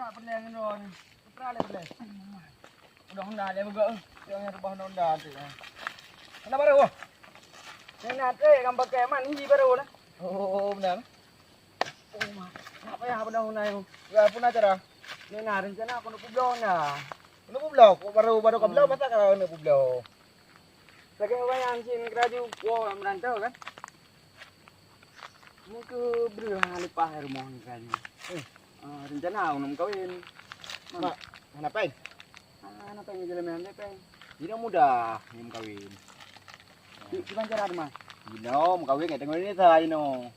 Nak pelai dengan ni. Putra le pelai. Udah hendak dia juga. Yang rubah Honda tu. Mana baru? Nenat kan pakai man hiji baru lah. Oh, benar. Oh, mak. Apa yang apa dah hunai? Ya, pun acara. Nenat rencana aku nak pulau nah. Nak pulau, baru ke pulau masa kalau nak pulau. Sebagai orang yang sin keraju gua merantau kan. Ni ke berah lepas rumah ni kan. Rencana aku nak kahwin. Mak, kenapa? Kenapa ni jalan mana peng? Ini mudah ni kahwin. Gimana cara mah? Gino, kahwin kat tengok ni saya no.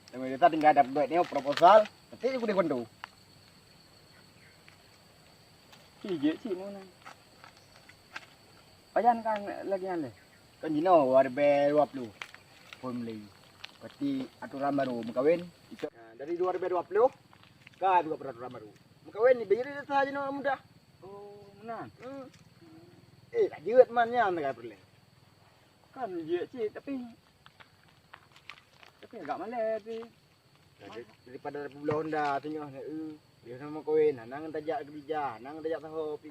Tengok dia tinggal dapat ni proposal, nanti aku dia kondu. Cije sih mana? Ayan kan lagi yang le. Kan Gino ada ber 20. Family. Berarti aturan baru mengkawin. Dari 2020 ke juga peraturan baru. Mengkawin ni bejari dia saja no mudah. Oh, benar. Tak jeut mannya tak perlu. Kan jeut sih tapi agak malas sih. Daripada pulau Honda tengok dia sama kawin, nang tajak kerja, nang tajak tahu pi.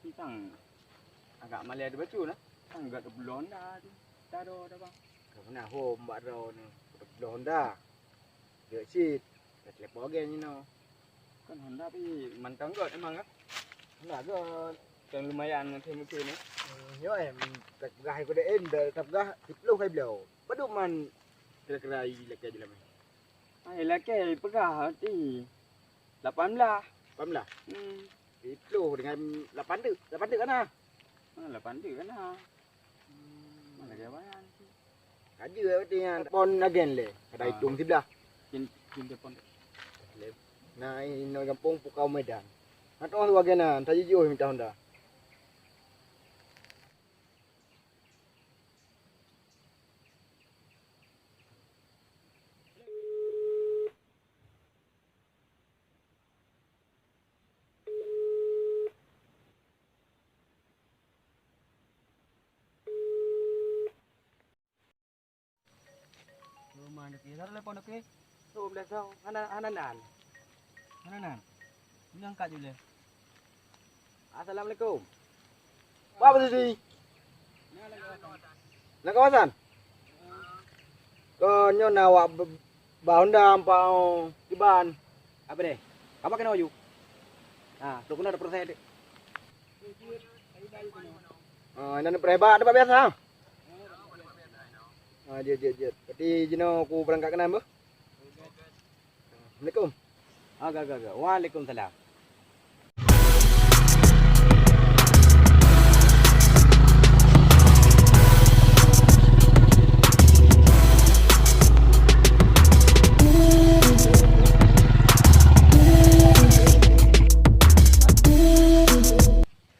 Pisang agak malas ada bacu lah. Sang agak pulau Honda tu. Tak ada bang. Kau nak home mbak ro ni. Pulau Honda. Jeut sih. Tak lepas lagi ni no. Kan Honda pi mantang kot emang kan. Honda kot. Yang lumayan macam ni. Yo tak pegah aku dah tak pegah 10 kali belau. Padu man kira-kira lelaki je lah. Lelaki pegah hati 18. 18? 10 dengan 8 tu. 8 tu kan lah? 8 tu kan lah. Mana dia bayar sih? Kaja berarti yang pon agen le. Ada hitung sebelah. Cinta pon. Nah ini kampung Pukau Medan. Atau tu agenan. Tak jujur minta Honda. Mana kita telepon okey. 12 tahun. Hananan. Ini angkat je boleh. Assalamualaikum. Apa tadi? Nak kawasan? Kau nyo nawak Honda ampau Kiban. Apa deh? Kamu kena aju. Tu kena ada proses dek. Ini perhebat ada biasa. Jet. Berarti jino aku berangkat ke nama? Assalamualaikum. Agak. Waalaikumsalam.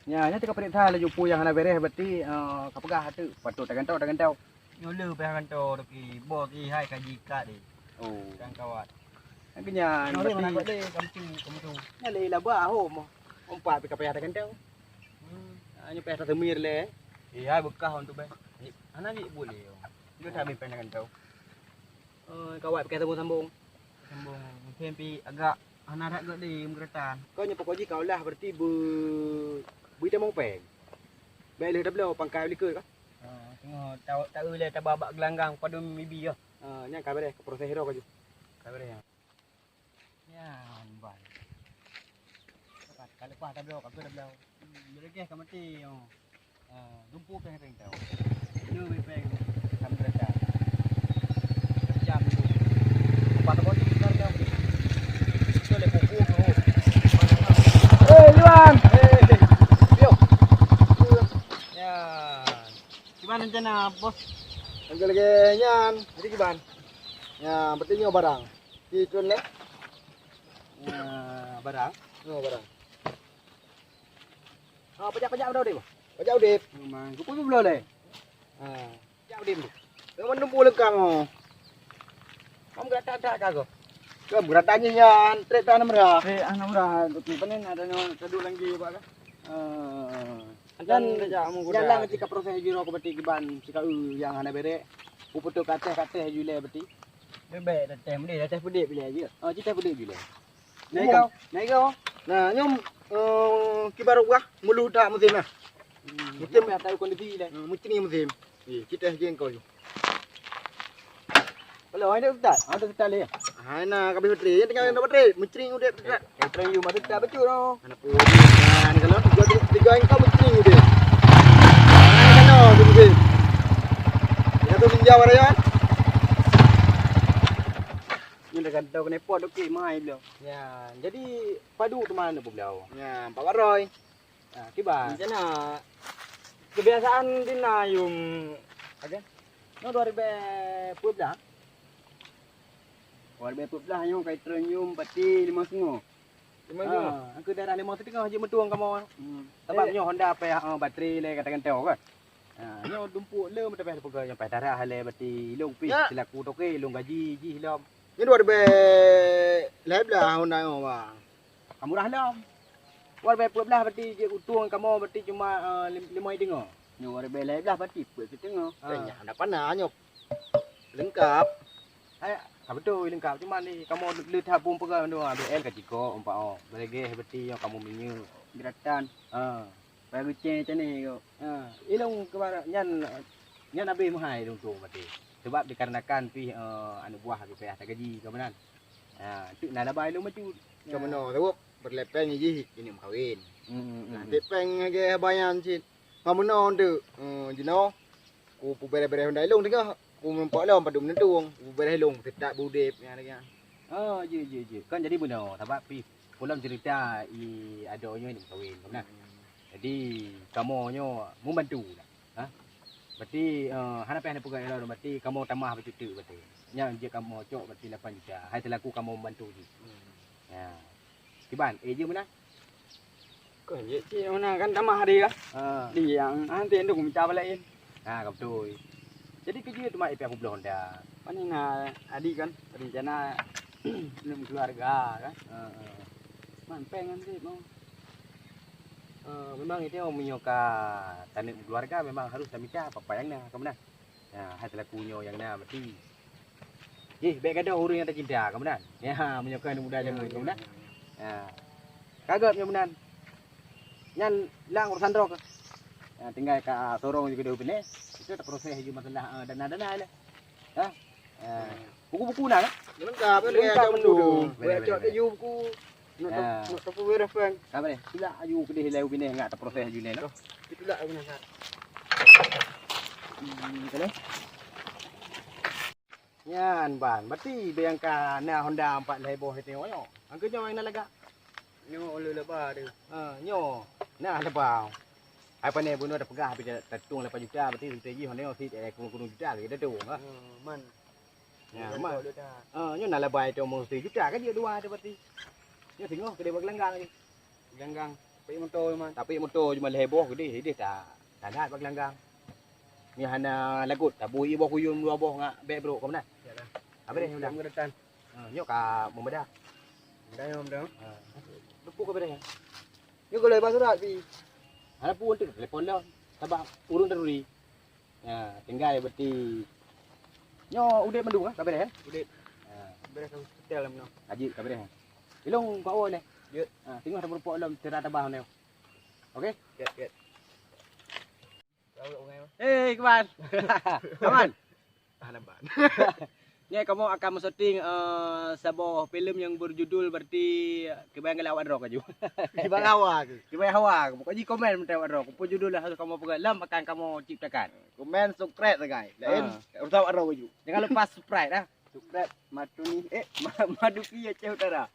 Nya tika perintah la jupu yang ana beres berarti kapegah tu. Patut tak gantau. Nyula pe kantor ki bos ki hai kaji kat ni. Oh, kan kawat. Angkanya ni mana buat le kamu tu. Ya le la ba hom. Ompat pe kapaya tak kantor. Hanya pe semir le. Hai bekah untuk be. Ana ni boleh. Dia tak ambil pe kantor. Kawat pakai sambung. Mungkin pi agak ana dak gak di mengretan. Kau nya pokok ji kau lah berarti bui tamong peng. Baik le dah belau pangkai beli ke kah? Tengok tak boleh tak babak gelanggang pada mibi ah. Nya kabar deh proses hero kaju. Kabar deh. Ya, ban. Kalau pas tak belau, kalau dah belau. Bila ke kamu mati. Dumpu peng peng tau. Ini peng sampai dah. Jam tu. Apa tak boleh kita dah. Boleh buku kau. Luan. Gimana rencana bos? Angkat lagi nyan, jadi gimana? Ya, berarti nyo barang. Cicun le? Barang? Barang. Pajak berapa deh? Pajak udip. Memang, kupu tu belum le? Pajak udip tu. Kamu numpu lekang oh. Kamu gerak tak kau? Kamu gerak tanya nyan, trek tanam merah. Trek tanam merah, betul panen ada nyo teduh lagi apa kan? Dan jalan ketika proses jiro ko berarti kiban sika yang ana berek uputu kateh jule berarti bebek dah teh mudi dah teh pedek bila je cita pedek bila Naik kau. Nah, nyom kibaruk gua mulu dak musim nah. Musim ya tahu kondisi dah. Musim ni musim. Kita jeng kau. Kalau ada tak? Ada tak le. Ha na kabeh bateri. Yang tinggal nak bateri. Musim udah tak. Bateri you masuk tak betul no. Anak pun. Nah, kalau tiga engkau musim udah. Nah, kan tu musim. Ya tu pinjau ada ya. Ni dah kata kena pot okey mai beliau. Ya, jadi padu tu mana pun beliau. Ya, 400. Ah, tiba. Macam mana? Kebiasaan dina yung ada. No 2000 put dah. 2000 put dah yung kai tren yung pati 5.5. 5.5. Aku dah 5.5 je metuang kamu. Sebab nyo Honda pe bateri le katakan teo kan. Ha, nyo dumpuk le mata pe pegak yang pe darah le bati long pi silaku toke long gaji ji hilam. Ni 2000 live dah Honda ngo bang. Kamu dah lam. 2000 put dah bati je utung kamu bati cuma 5 tengah. Nyo 2000 live dah bati put setengah. Ya, dah panah nyo. Lengkap. Hai, betul lengkap cuma ni kamu lihat pun pegang tu BL kat jiko umpak oh. Belege beti yang kamu minyu geratan. Baru ceng macam ni kau. Ilung kebar nyan habis mahal dong tu beti. Sebab dikarenakan pi anu buah tu payah tak gaji kau benan. Tu nak labai lu macam kau mana tu berlepeng je ini kawin. Nanti peng ge bayan cit. Kamu mana tu? Jino. Ku bere-bere Honda ilung tengah. Ku mempak lah padu menentung. Ku berhelung tidak budep yang lagi. Je. Kan jadi benar. Sebab pi pulang cerita i adonyo ni kahwin benar. Jadi kamu nyo membantu lah. Ha? Berarti hana pe pegang elok berarti kamu tambah berjuta berarti. Yang je kamu cok berarti 8 juta. Hai selaku kamu membantu je. Ya. Kiban, je mana? Kau je mana kan tambah hari lah. Di yang nanti endung minta balain. Betul. Jadi kerja tu mak aku belum Honda. Paling nak adik kan rencana belum keluarga kan. Mampeng kan sih mau. Memang itu menyoka tanam keluarga memang harus minta apa yang nak kemudian. Hasil kunyo yang nak berarti. Baik ada orang yang tak cinta kemudian. Ya menyoka muda jangan kemudian. Kagak kemudian. Nyan lang urusan rok. Tinggal kat sorong juga dia pilih. Itu tak proses je masalah dana-dana lah. Buku-buku nak kan? Lengkap kan dia ada mendu. Cok dia buku. Nak tapu reference. Apa ni? Sila aju ke dia hilai ubine enggak tak proses aju ni no. Itulah aku nak. Kale. Yan ban, berarti bayangkan na Honda 4 lebo tengok yo. Angka nyo yang laga. Nyo ulu lebar dia. Nyo. Nah lebar. Apa ni bunuh ada pegah tapi tertung 8 juta berarti strategi Honda si kurang juta lagi dah tu. Man. Ya, man. Nyo nak labai tu mau 1 juta kan dia dua ada berarti. Nyo tengok kedai bergelanggang lagi. Gelanggang. Tapi motor man. Tapi motor cuma leboh gede dia tak ada bergelanggang. Ni hana lagut tabu ibu kuyum dua boh ngak be bro kau mana? Yalah. Apa ni udah ngeretan. Nyo ka membeda. Dah om dah. Lupu ke beda ya? Nyo kalau lepas surat pi. Ada pun tu telefon dah. Sebab urun teruri. Ya, tinggal berarti nyo udah mendu kan? Kabeh dah. Udah. Beres hotel lah Haji kabeh dah. Ilong kau ni. Ya. Tengok ada berpok dalam cerita tabah ni. Okey? Get. Hei kawan. Kawan. Nampak. Ni kamu akan mensyuting sebuah filem yang berjudul berarti Kebayang Lawat Rock aja. Kebayang Hawa ke? Kebayang Hawa. Pokoknya komen tentang rock. Apa judul harus kamu pegang lam akan kamu ciptakan. Komen subscribe guys. Lain usah rock aja. Jangan lupa subscribe dah. Subscribe Matuni Maduki Aceh Utara.